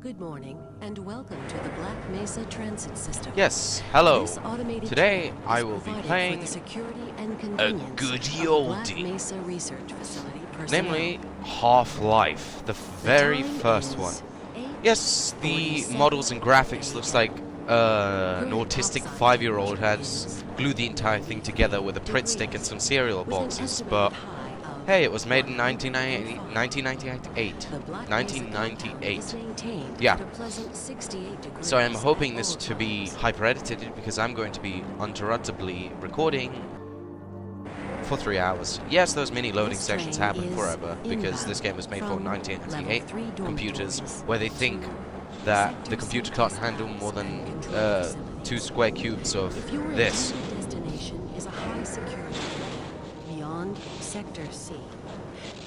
Good morning, and welcome to the Black Mesa Transit System. Yes, hello. This automated Today train I is will be provided playing for the security and a convenience goodie of Black oldie, Mesa Research Facility personnel. namely Half-Life, the very time first is one. Yes, the 8:47 models and graphics looks like an Current autistic topside 5-year-old temperature has is glued the entire thing together with a Pritt stick and some cereal with an boxes, estimated but high of hey, it was made in 1.5. 1998. The Black Mesa compound 1998. is maintained Yeah. at a pleasant 68 degrees So I'm hoping at this all to be times. hyper-edited because I'm going to be uninterruptedly recording for 3 hours. Yes, those mini loading This sections train happen is forever because this game was made for from 1998 level 3 computers dormitories where they think to that Sector the computer C can't test handle labs more than and control facilities. 2 square cubes of If your this. intended destination is a high security area beyond Sector C,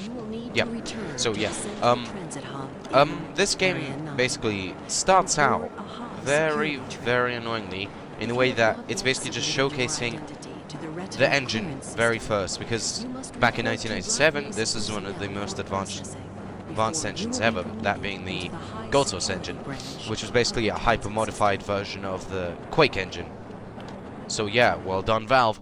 you will need Yep. to return So to yeah, the Central Transit Hub in this Area game 9 basically starts out report a high very, security trend. very annoyingly in If a way you have that not it's yet basically just submitted your showcasing identity to the retinal the engine clearance very system, first, because you must back in report to 1997 Black this Mesa is one of the personnel most for advanced processing before engines you will be ever, that permitted being the into high Gold Source security engine, branch which was of basically the a transit hyper-modified system. version of the Quake engine. So yeah, well done, Valve.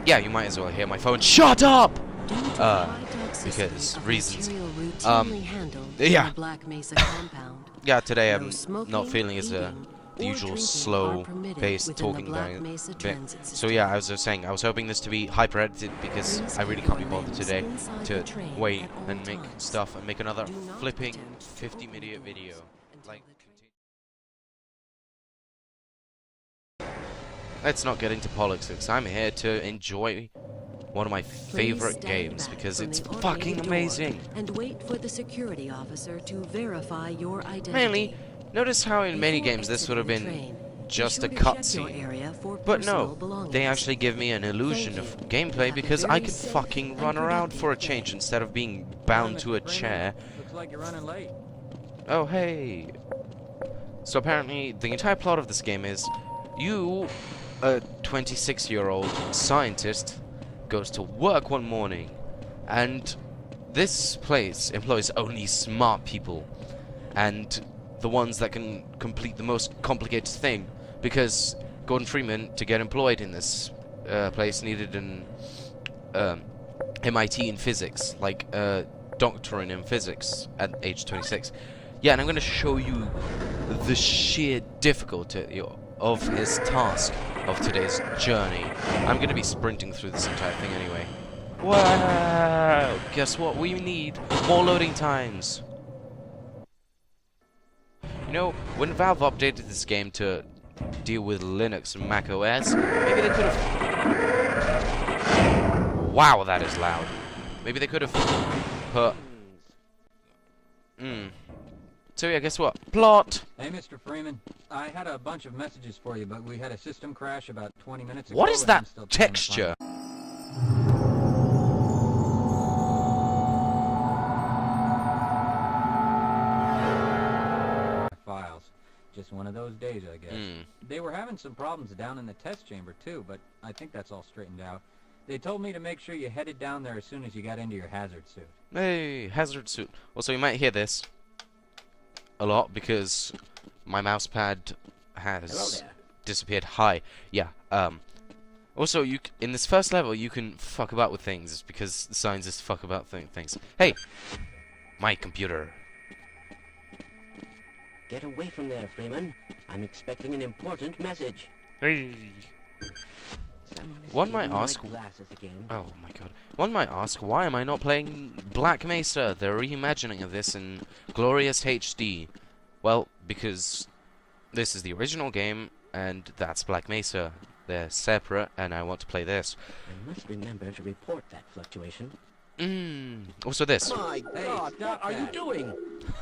Yeah, you might as well hear my phone. Shut up! Due to the high toxicity Because of reasons. material routinely handled yeah. in the Black Mesa compound, Yeah, today no I'm smoking, not feeling as eating, the or usual drinking are slow permitted paced within the talking Black guy. Mesa bit. transit So system. yeah, as I was saying, I was hoping this to be hyper edited because Please I really keep can't be your bothered limbs today inside to the train wait at all and make times. stuff and make another Do not flipping attempt to 50 open minute the video. doors until Like, the train- let's not get into politics. I'm here to enjoy one of my Please favorite stand games back because from it's the automated fucking door amazing. and wait for the security officer to verify your identity. Mainly, notice how in many Before games this would exiting have the been train, just be a sure to check your cutscene. area for But personal no, belongings. they actually give me an illusion Thank of you. gameplay Have a because I very could safe fucking and run around for a productive change day. instead of being bound to a chair. Looks like you're running late. Oh, hey. So apparently, the entire plot of this game is you, a 26-year-old scientist, goes to work one morning, and this place employs only smart people, and the ones that can complete the most complicated thing, because Gordon Freeman, to get employed in this place, needed an MIT in physics, like a doctorate in physics at age 26. Yeah, and I'm going to show you the sheer difficulty of his task of today's journey. I'm going to be sprinting through this entire thing anyway. Wow! Guess what? We need more loading times. You know, when Valve updated this game to deal with Linux and Mac OS, maybe they could have... Wow, that is loud. Maybe they could have put... So yeah, guess what? Plot! Hey, Mr. Freeman. I had a bunch of messages for you, but we had a system crash about 20 minutes ago. What is and I'm that still trying to texture? find files. Just one of those days, I guess. They were having some problems down in the test chamber, too, but I think that's all straightened out. They told me to make sure you headed down there as soon as you got into your hazard suit. Hey, hazard suit. Also, you might hear this a lot because my mouse pad has disappeared. Hi. Yeah, also, in this first level, you can fuck about with things because the scientists fuck about things. Hey! My computer. Get away from there, Freeman. I'm expecting an important message. Hey! One might ask... Glasses again. Oh my god. One might ask, why am I not playing Black Mesa, the reimagining of this in glorious HD? Well, because this is the original game, and that's Black Mesa. They're separate, and I want to play this. I must remember to report that fluctuation. Also this. My God, stop what are you that. doing?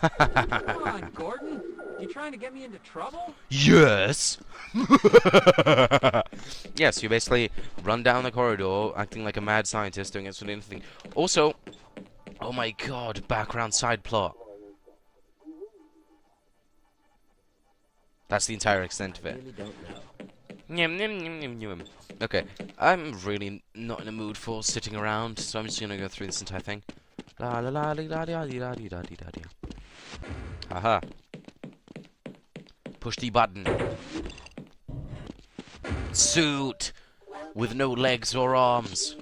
Come on, Gordon. You trying to get me into trouble? Yes! Yes, you basically run down the corridor, acting like a mad scientist, doing absolutely anything. Also, oh my god, background side plot. That's the entire extent of I it. really don't know. Nyam, nyam, nyam, nyam, nyam. Okay, I'm really not in the mood for sitting around, so I'm just gonna go through this entire thing. La la la la la la la la la la la. Haha. Push the button. Suit! With no legs or arms.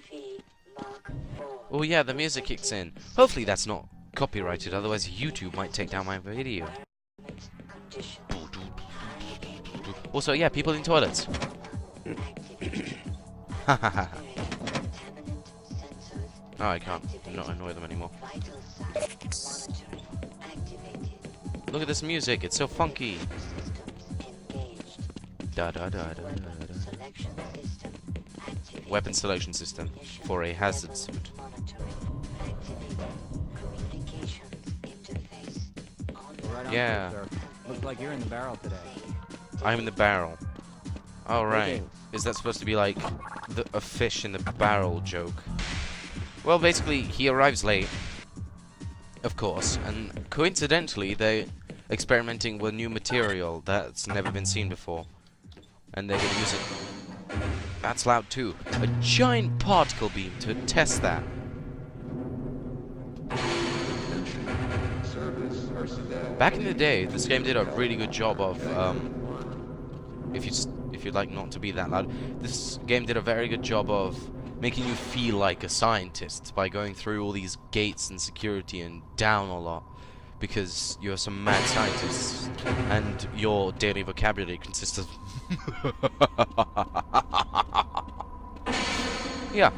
Oh yeah, the music kicks in. Hopefully that's not copyrighted, otherwise YouTube might take down my video. Also, yeah, people in toilets. Oh, I can't not annoy them anymore. Look at this music, it's so funky. Da da da da da da. Weapon selection system for a hazard suit. Right on, Yeah. sir. Looks like you're in the barrel today. I'm in the barrel. All right. Is that supposed to be like a fish in the barrel joke? Well, basically, he arrives late, of course, and coincidentally, they're experimenting with new material that's never been seen before, and they're gonna use it. That's loud too. A giant particle beam to test that. Back in the day, this game did a really good job of, if you'd like not to be that loud, this game did a very good job of making you feel like a scientist by going through all these gates and security and down a lot, because you're some mad scientists, and your daily vocabulary consists of yeah,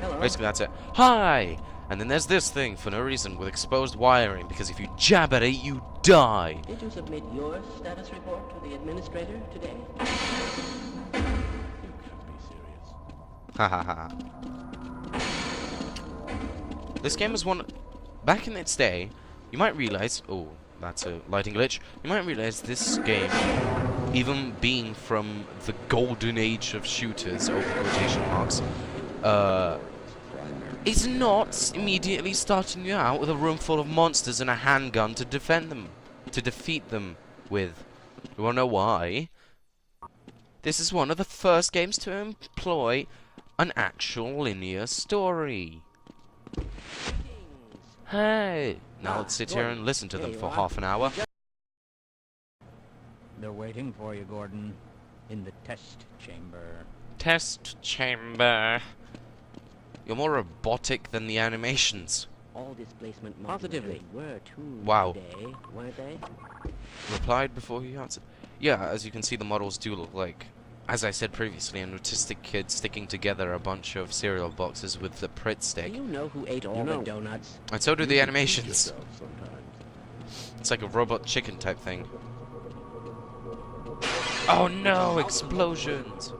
Hello. basically that's it. Hi! And then there's this thing for no reason with exposed wiring, because if you jab at it, you die. Did you submit your status report to the administrator today? Ha ha ha. This game was one. Back in its day, you might realize. Oh, that's a lighting glitch. You might realize this game, even being from the golden age of shooters, open quotation marks, is not immediately starting you out with a room full of monsters and a handgun to defend them, to defeat them with. You wanna know why? This is one of the first games to employ an actual linear story. Hey! Now let's sit here and listen to them for half an hour. They're waiting for you, Gordon, in the test chamber. Test chamber. You're more robotic than the animations. All displacement Positively. were tuned Wow. today, weren't they? Replied before he answered. Yeah, as you can see, the models do look like, as I said previously, an autistic kid sticking together a bunch of cereal boxes with the Pritt Do stick. you know who ate all the donuts? And so do the You animations. confuse yourself sometimes. It's like a robot chicken type thing. Oh no, explosions!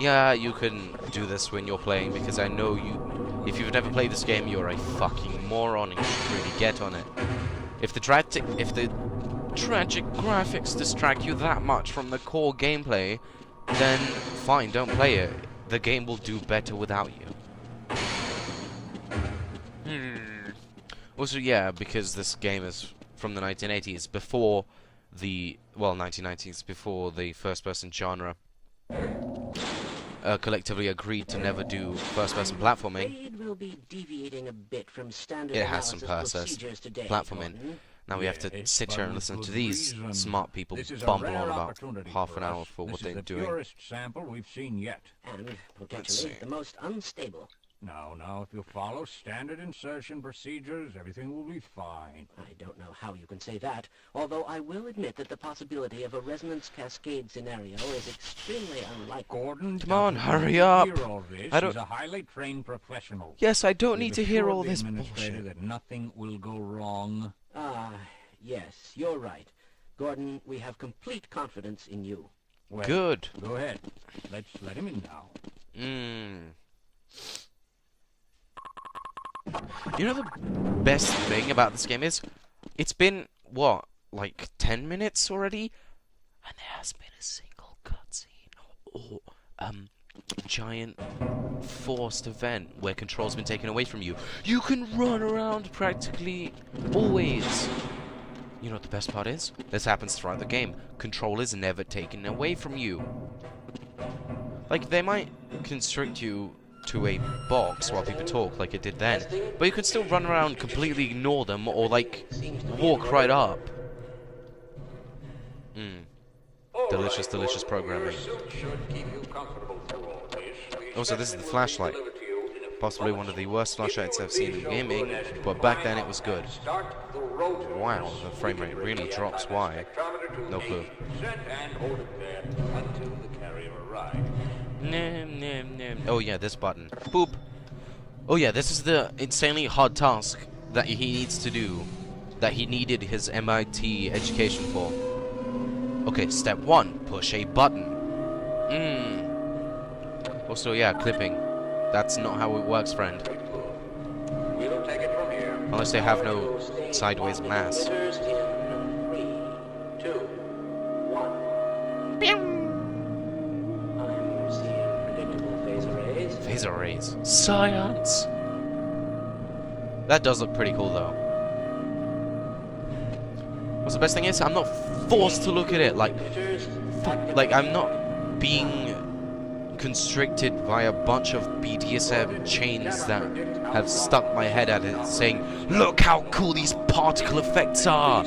Yeah, you can do this when you're playing, because I know you, if you've never played this game, you're a fucking moron and you should really get on it. If the tragic graphics distract you that much from the core gameplay, then fine, don't play it. The game will do better without you. Also, yeah, because this game is from the 1980s, before the, well, 1990s, before the first-person genre collectively agreed to never do first-person platforming. Afraid we'll be deviating a bit from standard It has some analysis process procedures today, platforming. Gordon. Now we have to Yes, sit but here and with listen to good these reason. smart people This is a bumble rare on about opportunity half an us. hour for what This they're is the doing. purest sample we've seen yet. And see. potentially the most unstable. Now, if you follow standard insertion procedures, everything will be fine. I don't know how you can say that, although I will admit that the possibility of a resonance cascade scenario is extremely unlikely. Gordon, Come on, doesn't hurry need to up. hear all this. I don't- He's a highly trained professional. Yes, I don't We've need to hear assured all the this administrator bullshit. that nothing will go wrong. Ah, yes, you're right. Gordon, we have complete confidence in you. Well, Good. Go ahead. Let's let him in now. You know the best thing about this game is, it's been, what, like 10 minutes already? And there hasn't been a single cutscene or, giant forced event where control's been taken away from you. You can run around practically always. You know what the best part is? This happens throughout the game. Control is never taken away from you. Like, they might constrict you to a box while people talk like it did then. But you could still run around, completely ignore them, or like walk right up. Delicious, delicious programming. Also, this is the flashlight. Possibly one of the worst flashlights I've seen in gaming, but back then it was good. Wow, the frame rate really drops. Why? No clue. Oh yeah, this button. Boop. Oh yeah, this is the insanely hard task that he needs to do, that he needed his MIT education for. Okay, step 1, push a button. Also, yeah, clipping. That's not how it works, friend. Unless they have no sideways mass. 3, 2, 1. I'm seeing predictable phase arrays. Phase arrays. Science! That does look pretty cool, though. What's the best thing is, I'm not forced to look at it, like I'm not being constricted by a bunch of BDSM chains that have stuck my head at it, saying, look how cool these particle effects are!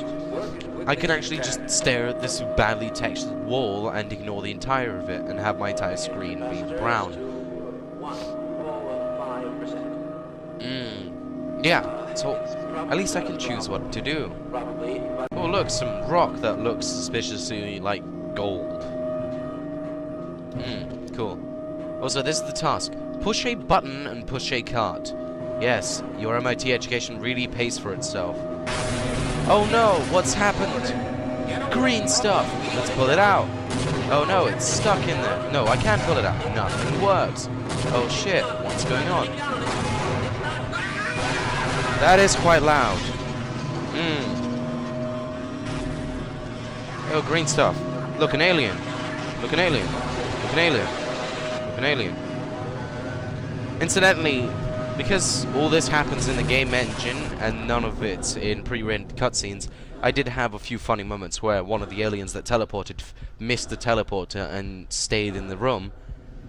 I can actually just stare at this badly textured wall and ignore the entire of it, and have my entire screen be brown. Yeah, so at least I can choose what to do. Oh look, some rock that looks suspiciously like gold. Cool. Also, this is the task. Push a button and push a cart. Yes, your MIT education really pays for itself. Oh no, what's happened? Green stuff! Let's pull it out. Oh no, it's stuck in there. No, I can't pull it out. Nothing works. Oh shit, what's going on? That is quite loud. Oh, green stuff. Look, an alien. Look, an alien. Look, an alien. Look, an alien. Incidentally, because all this happens in the game engine and none of it in pre-rendered cutscenes, I did have a few funny moments where one of the aliens that teleported missed the teleporter and stayed in the room,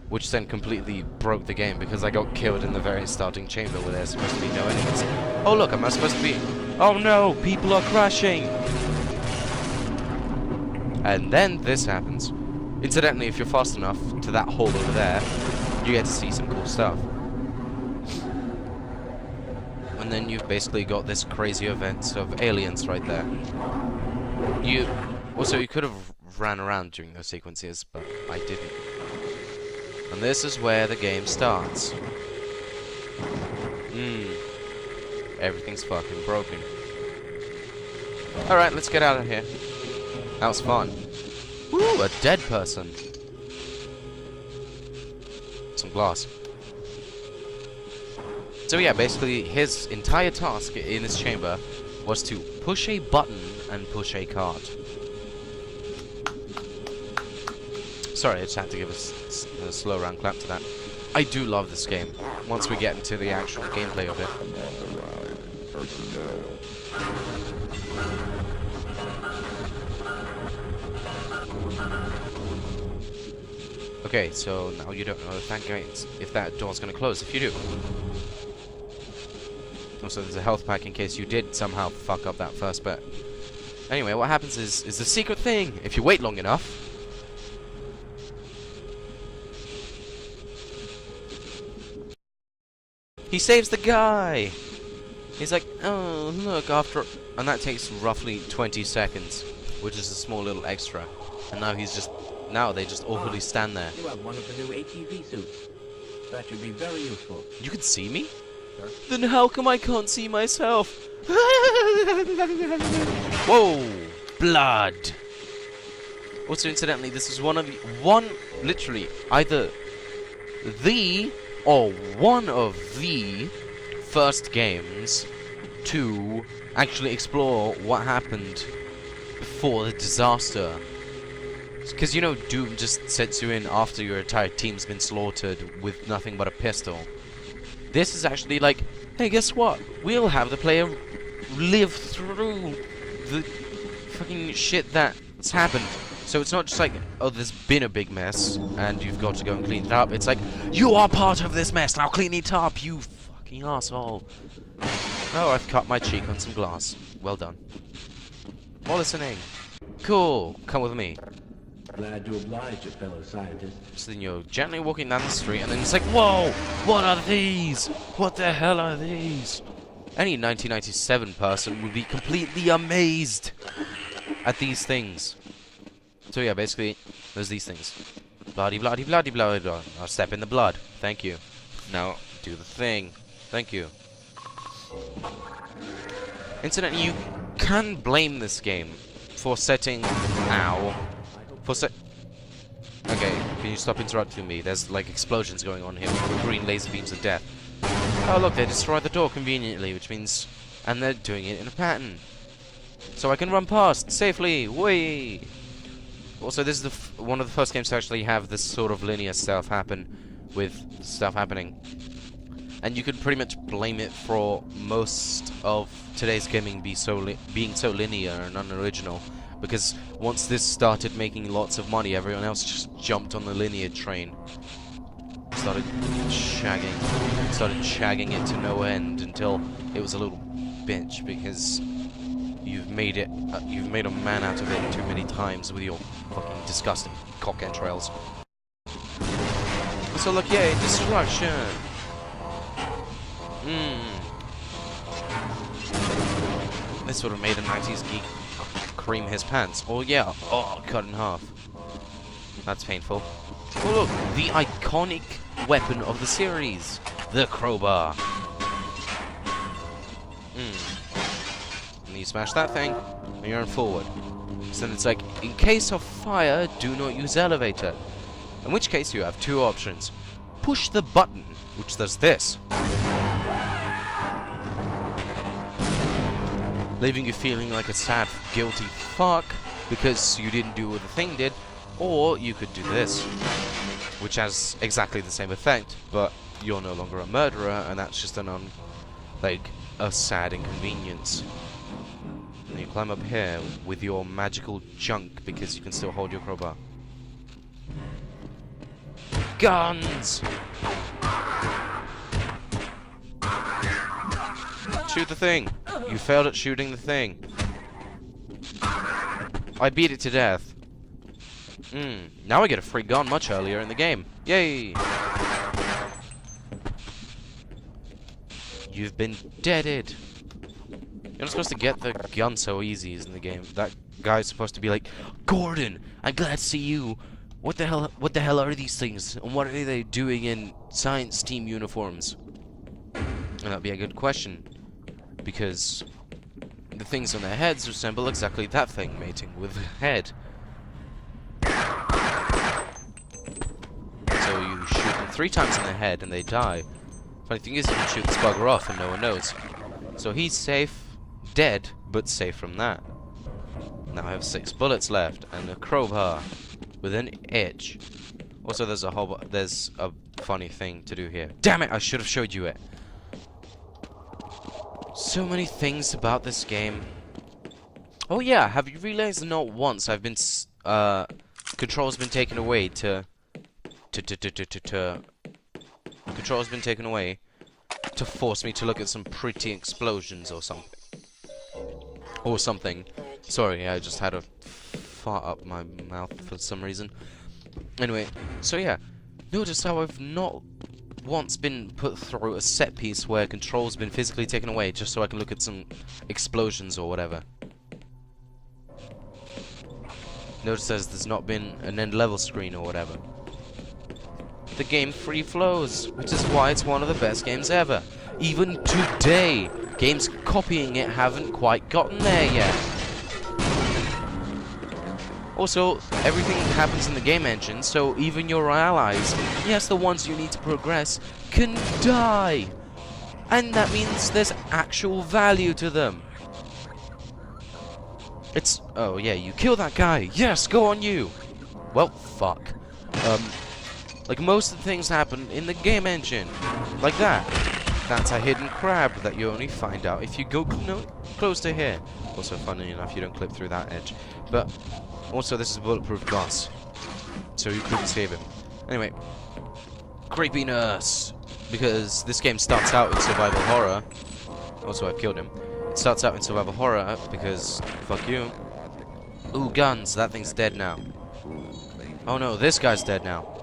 which then completely broke the game because I got killed in the very starting chamber where there's supposed to be no enemies. Oh look, am I supposed to be... Oh no, people are crashing! And then this happens. Incidentally, if you're fast enough to that hole over there, you get to see some cool stuff. And then you've basically got this crazy event of aliens right there. You could have ran around during those sequences, but I didn't. And this is where the game starts. Everything's fucking broken. Alright, let's get out of here. That was fun. Woo, a dead person. Some glass. So yeah, basically his entire task in this chamber was to push a button and push a cart. Sorry, I just had to give a slow round clap to that. I do love this game, once we get into the actual gameplay of it. Okay, so now you don't know if that door's gonna close. If you do. Also, there's a health pack in case you did somehow fuck up that first bit. Anyway, what happens is the secret thing. If you wait long enough, he saves the guy. He's like, oh look, after, and that takes roughly 20 seconds, which is a small little extra. And now they just awkwardly stand there. You have one of the new ATV suits. That should be very useful. You can see me? Sure. Then how come I can't see myself? Whoa! Blood! Also, incidentally, this is literally, either the, or one of the first games to actually explore what happened before the disaster. Because, you know, Doom just sets you in after your entire team's been slaughtered with nothing but a pistol. This is actually like, hey, guess what? We'll have the player live through the fucking shit that's happened. So it's not just like, oh, there's been a big mess, and you've got to go and clean it up. It's like, you are part of this mess, now clean it up, you fucking asshole. Oh, I've cut my cheek on some glass. Well done. More listening. Cool, come with me. Glad to oblige you, fellow scientist. So then you're gently walking down the street, and then it's like, whoa! What are these? What the hell are these? Any 1997 person would be completely amazed at these things. So yeah, basically, there's these things. Bloody, bloody, bloody, bloody, bloody. I'll step in the blood. Thank you. Now, do the thing. Thank you. Incidentally, you can blame this game for setting... Ow. For set... Okay, can you stop interrupting me? There's, like, explosions going on here with green laser beams of death. Oh, look, they destroyed the door conveniently, which means... And they're doing it in a pattern. So I can run past safely. Whee! Also, this is one of the first games to actually have this sort of linear stuff happen with stuff happening. And you could pretty much blame it for most of today's gaming being so linear and unoriginal. Because once this started making lots of money, everyone else just jumped on the linear train. Started shagging it to no end until it was a little bitch, because you've made a man out of it too many times with your fucking disgusting cock entrails. So look, yay, destruction! This would have made a 90s geek cream his pants. Oh yeah, oh, cut in half. That's painful. Oh look, the iconic weapon of the series, the crowbar. And you smash that thing, and you're on forward. So then it's like, in case of fire, do not use elevator. In which case you have two options. Push the button, which does this. Leaving you feeling like a sad, guilty fuck because you didn't do what the thing did. Or you could do this, which has exactly the same effect, but you're no longer a murderer, and that's just a sad inconvenience. And you climb up here with your magical junk because you can still hold your crowbar. Guns! Shoot the thing! You failed at shooting the thing. I beat it to death. Now I get a free gun much earlier in the game. Yay! You've been deaded. You're not supposed to get the gun so easy in the game. That guy's supposed to be like, Gordon, I'm glad to see you. What the hell are these things? And what are they doing in science team uniforms? And that'd be a good question. Because the things on their heads resemble exactly that thing, mating with the head. So you shoot them 3 times in the head and they die. Funny thing is, you can shoot this bugger off and no one knows. So he's safe, dead, but safe from that. Now I have 6 bullets left and a crowbar with an edge. Also, there's a funny thing to do here. Damn it! I should have showed you it. So many things about this game. Oh yeah, have you realized not once I've been control's been taken away control's been taken away to force me to look at some pretty explosions or something. Sorry, I just had a fart up my mouth for some reason. Anyway, so yeah, notice how I've not once been put through a set piece where control's been physically taken away just so I can look at some explosions or whatever. Notice there's not been an end level screen or whatever. The game free flows, which is why it's one of the best games ever. Even today, games copying it haven't quite gotten there yet. Also, everything happens in the game engine, so even your allies, yes, the ones you need to progress, can die. And that means there's actual value to them. It's, oh yeah, you kill that guy, yes, go on you. Well, fuck. Like most of the things happen in the game engine, like that. That's a hidden crab that you only find out if you go close to here. Also, funny enough, you don't clip through that edge. But also, this is bulletproof glass, so you couldn't save him. Anyway, creepiness, because this game starts out in survival horror. Also, I've killed him. It starts out in survival horror because fuck you. Ooh, guns. That thing's dead now. Oh no, this guy's dead now.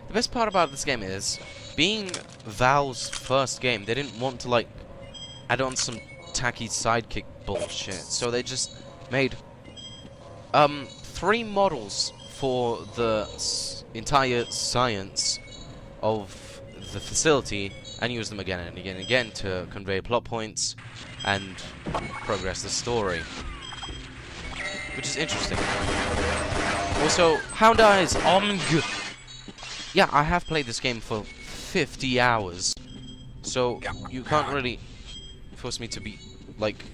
The best part about this game is, being Valve's first game, they didn't want to, like, add on some tacky sidekick bullshit. So they just made 3 models for the entire science of the facility and use them again and again and again to convey plot points and progress the story. Which is interesting. Also, Hound Eyes Omg. Yeah, I have played this game for 50 hours, so you can't really force me to be, like,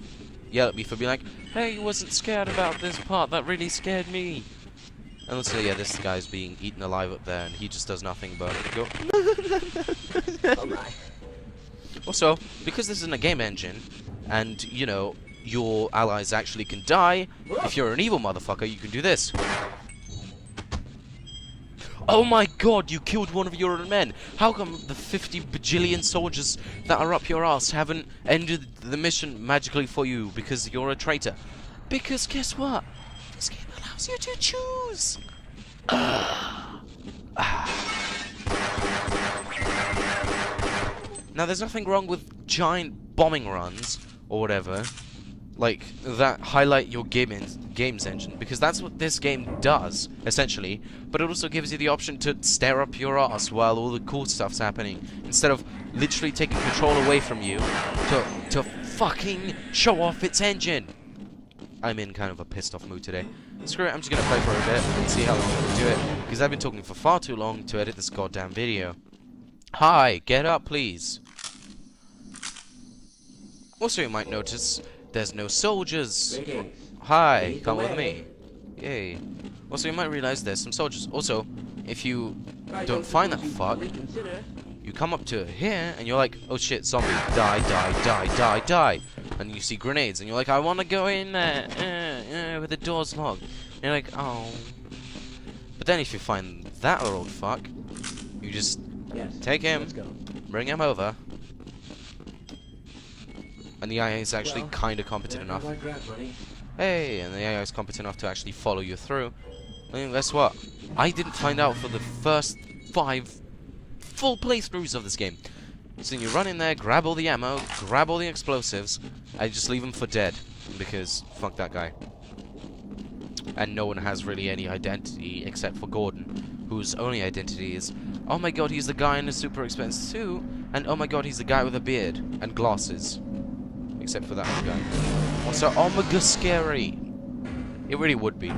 yell at me for being like, hey, you wasn't scared about this part, that really scared me. And let's say, yeah, this guy's being eaten alive up there, and he just does nothing but go. Oh my. Also, because this isn't a game engine, and, you know, your allies actually can die, if you're an evil motherfucker, you can do this. Oh my god, you killed one of your own men! How come the 50 bajillion soldiers that are up your ass haven't ended the mission magically for you because you're a traitor? Because guess what? This game allows you to choose! Now, there's nothing wrong with giant bombing runs, or whatever, like, that highlight your game's engine, because that's what this game does, essentially, but it also gives you the option to stare up your ass while all the cool stuff's happening, instead of literally taking control away from you to fucking show off its engine. I'm in kind of a pissed off mood today. Screw it, I'm just gonna play for a bit and see how long I can do it, because I've been talking for far too long to edit this goddamn video. Hi, get up please. Also, you might notice there's no soldiers. Hi, come with me. Yay. Also, you might realize there's some soldiers. Also, if you don't find that fuck, you come up to here and you're like, oh shit, zombie, die, die, die, die, die. And you see grenades and you're like, I want to go in there, with the doors locked. And you're like, oh. But then if you find that old fuck, you just take him, bring him over. And the AI is actually kind of competent enough. Hey, and the AI is competent enough to actually follow you through. And guess what? I didn't find out for the first 5 full playthroughs of this game. So you run in there, grab all the ammo, grab all the explosives, and just leave them for dead. Because fuck that guy. And no one has really any identity except for Gordon, whose only identity is, oh my god, he's the guy in the super expensive suit, and oh my god, he's the guy with a beard and glasses. Except for that one guy. Also, omega scary. It really would be.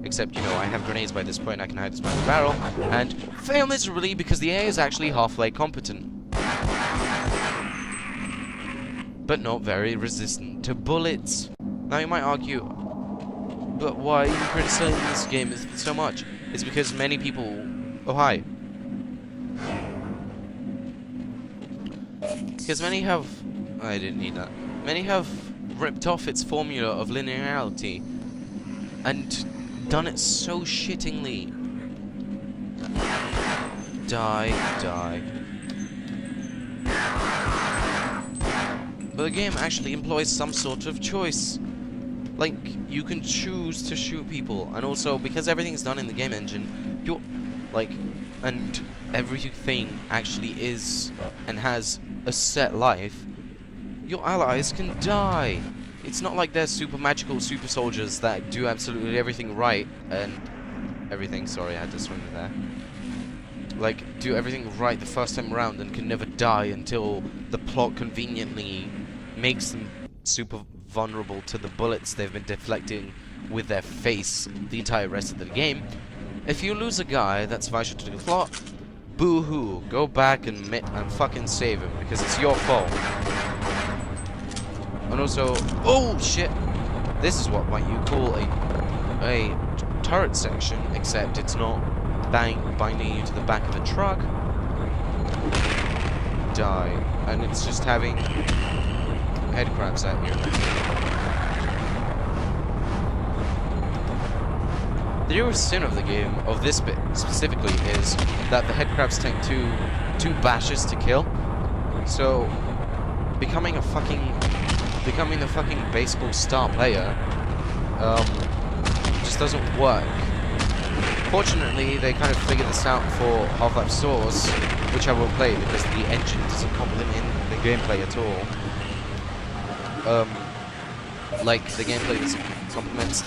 Except, you know, I have grenades by this point, I can hide this behind the barrel, and fail miserably because the AI is actually halfway competent. But not very resistant to bullets. Now you might argue, but why are you criticizing this game so much? It's because many people... Oh, hi. Because many have... I didn't need that. Many have ripped off its formula of linearity and done it so shittingly. Die, die. But the game actually employs some sort of choice. Like, you can choose to shoot people, and also, because everything's done in the game engine, you're, like, and everything actually is, and has a set life, your allies can die. It's not like they're super magical super soldiers that do absolutely everything right, and everything, sorry, I had to swing there. Like, do everything right the first time around and can never die until the plot conveniently makes them super vulnerable to the bullets they've been deflecting with their face the entire rest of the game. If you lose a guy that's vital to the plot, boo-hoo, go back and fucking save him, because it's your fault. And also, oh shit, this is what you call a turret section, except it's not binding you to the back of a truck. die, and it's just having head crabs at you. The real sin of the game, of this bit specifically, is that the head crabs take two bashes to kill. So becoming the fucking baseball star player just doesn't work. Fortunately, they kind of figured this out for Half-Life Source, which I will play because the engine doesn't complement the gameplay at all. Like the gameplay doesn't complement.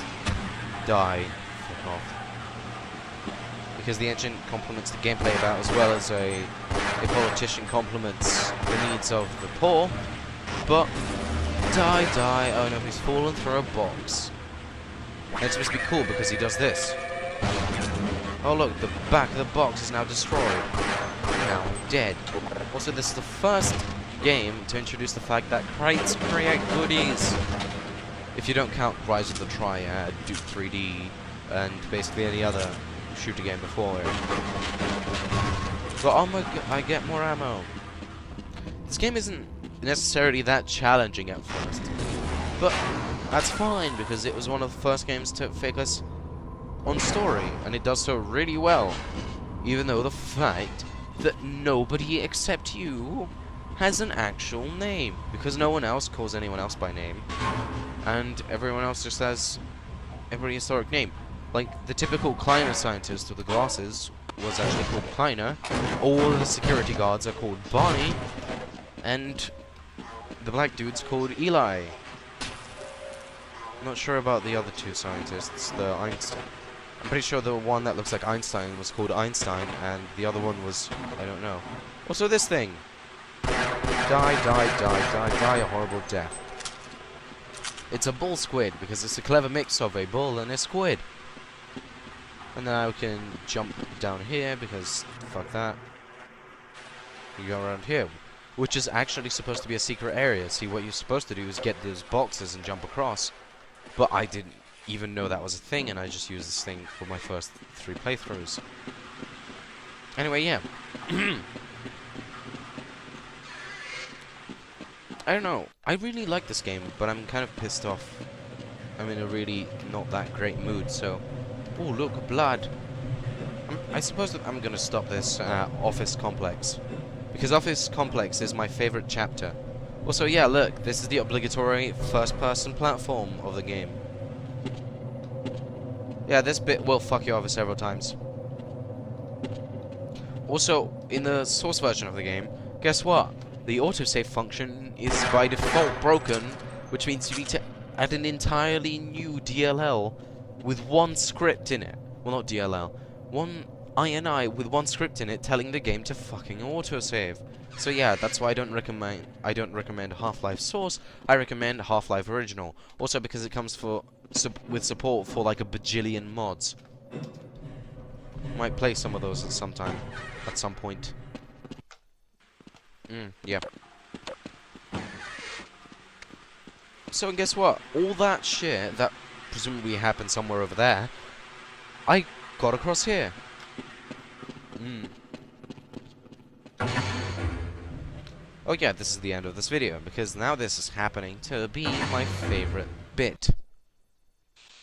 Die. Fuck off. Because the engine complements the gameplay about as well as a politician complements the needs of the poor. But die. Oh no, he's fallen through a box. And it's supposed to be cool because he does this. Oh look, the back of the box is now destroyed. Now dead. Also, this is the first game to introduce the fact that crates create goodies. If you don't count Rise of the Triad, Duke 3D, and basically any other shooter game before it. But oh my god, I get more ammo. This game isn't necessarily that challenging at first. But that's fine, because it was one of the first games to focus on story, and it does so really well. Even though the fact that nobody except you has an actual name, because no one else calls anyone else by name, and everyone else just has a prehistoric name. Like, the typical Kleiner scientist with the glasses was actually called Kleiner, all the security guards are called Barney, and the black dude's called Eli. I'm not sure about the other two scientists, the Einstein. I'm pretty sure the one that looks like Einstein was called Einstein, and the other one was, I don't know. Also this thing. Die, a horrible death. It's a bull squid, because it's a clever mix of a bull and a squid. And then I can jump down here, because fuck that. You go around here, which is actually supposed to be a secret area. See, what you're supposed to do is get those boxes and jump across. But I didn't even know that was a thing, and I just used this thing for my first 3 playthroughs. Anyway, yeah. I don't know. I really like this game, but I'm kind of pissed off. I'm in a really not that great mood, so... Oh, look, blood. I suppose that I'm gonna stop this Office Complex. Because Office Complex is my favorite chapter. Also, yeah, look, this is the obligatory first-person platform of the game. Yeah, this bit will fuck you over several times. Also, in the source version of the game, guess what? The autosave function is by default broken, which means you need to add an entirely new DLL with one script in it. Well, not DLL. One INI with one script in it telling the game to fucking autosave. So yeah, that's why I don't recommend Half-Life Source. I recommend Half-Life Original. Also because it comes with support for like a bajillion mods. Might play some of those at some point. Yeah. So, and guess what? All that shit that presumably happened somewhere over there, I got across here. Oh yeah, this is the end of this video, because now this is happening to be my favorite bit.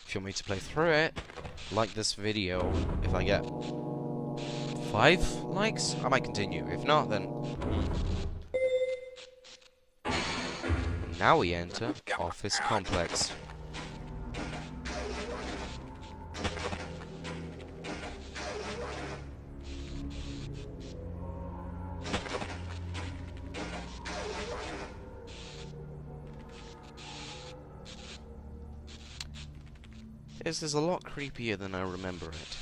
If you want me to play through it, like this video. If I get 5 likes, I might continue. If not, then... Now we enter Office Complex. This is a lot creepier than I remember it.